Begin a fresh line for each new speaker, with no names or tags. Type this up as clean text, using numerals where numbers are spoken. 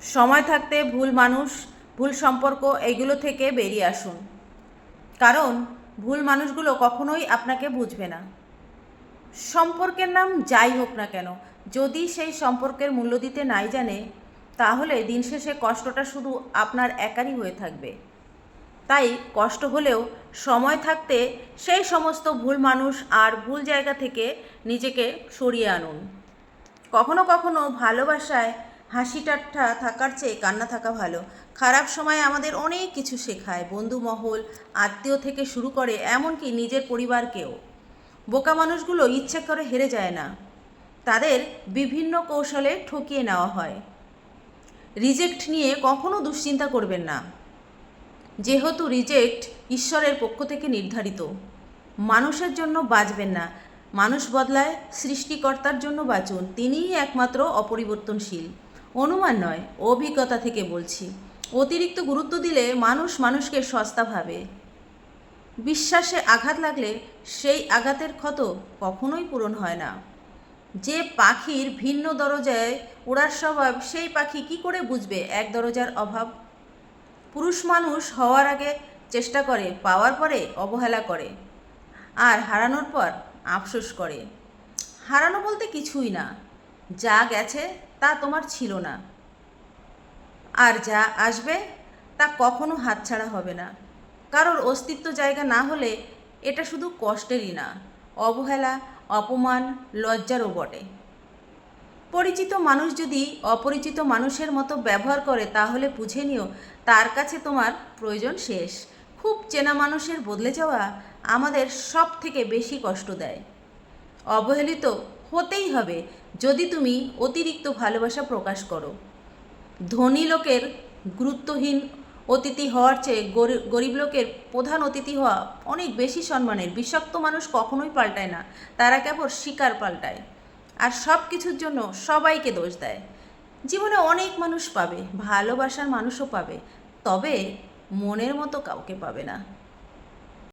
সময় থাকতে ভুল মানুষ, ভুল সম্পর্ক এইগুলো থেকে বেরিয়ে আসুন। কারণ ভুল মানুষগুলো কখনোই আপনাকে বুঝবে না। সম্পর্কের নাম যাই হোক না কেন, যদি সেই সম্পর্কের মূল্য দিতে নাই জানে, তাহলে দিন শেষে কষ্টটা শুধু আপনার একারই হয়ে থাকবে। তাই কষ্ট হলেও সময় থাকতে সেই সমস্ত ভুল মানুষ আর ভুল জায়গা থেকে নিজেকে সরিয়ে আনুন। কখনো কখনো ভালোবাসায় হাসি ঠাট্টা থাকার চেয়ে কান্না থাকা ভালো। খারাপ সময় আমাদের অনেক কিছু শেখায়, বন্ধু মহল, আত্মীয় থেকে শুরু করে এমনকি নিজের পরিবারকেও। বোকা মানুষগুলো ইচ্ছে করে হেরে যায় না, তাদের বিভিন্ন কৌশলে ঠকিয়ে নেওয়া হয়। রিজেক্ট নিয়ে কখনো দুশ্চিন্তা করবেন না, যেহেতু রিজেক্ট ঈশ্বরের পক্ষ থেকে নির্ধারিত। মানুষের জন্য বাঁচবেন না, মানুষ বদলায়, সৃষ্টিকর্তার জন্য বাঁচুন, তিনিই একমাত্র অপরিবর্তনশীল। অনুমান নয়, অভিজ্ঞতা থেকে বলছি। অতিরিক্ত গুরুত্ব দিলে মানুষ মানুষকে সস্তা ভাবে। বিশ্বাসে আঘাত লাগলে সেই আঘাতের ক্ষত কখনোই পূরণ হয় না। যে পাখির ভিন্ন দরজায় ওড়ার স্বভাব, সেই পাখি কি করে বুঝবে এক দরজার অভাব? পুরুষ মানুষ হওয়ার আগে চেষ্টা করে, পাওয়ার পরে অবহেলা করে, আর হারানোর পর আফসোস করে। হারানো বলতে কিছুই না, যা গেছে তা তোমার ছিল না, আর যা আসবে তা কখনো হাতছাড়া হবে না। কারোর অস্তিত্ব জায়গা না হলে এটা শুধু কষ্টেরই না, অবহেলা, অপমান, লজ্জারও বটে। পরিচিত মানুষ যদি অপরিচিত মানুষের মতো ব্যবহার করে, তাহলে বুঝে নিও তার কাছে তোমার প্রয়োজন শেষ। খুব চেনা মানুষের বদলে যাওয়া আমাদের সব থেকে বেশি কষ্ট দেয়। অবহেলিত হতেই হবে যদি তুমি অতিরিক্ত ভালোবাসা প্রকাশ করো। ধনী লোকের গুরুত্বহীন অতিথি হওয়ার চেয়ে গরিব লোকের প্রধান অতিথি হওয়া অনেক বেশি সম্মানের। বিষাক্ত মানুষ কখনোই পাল্টায় না, তারা কেবল শিকার পাল্টায়, আর সব কিছুর জন্য সবাইকে দোষ দেয়। জীবনে অনেক মানুষ পাবে, ভালোবাসার মানুষও পাবে, তবে মনের মতো কাউকে পাবে না।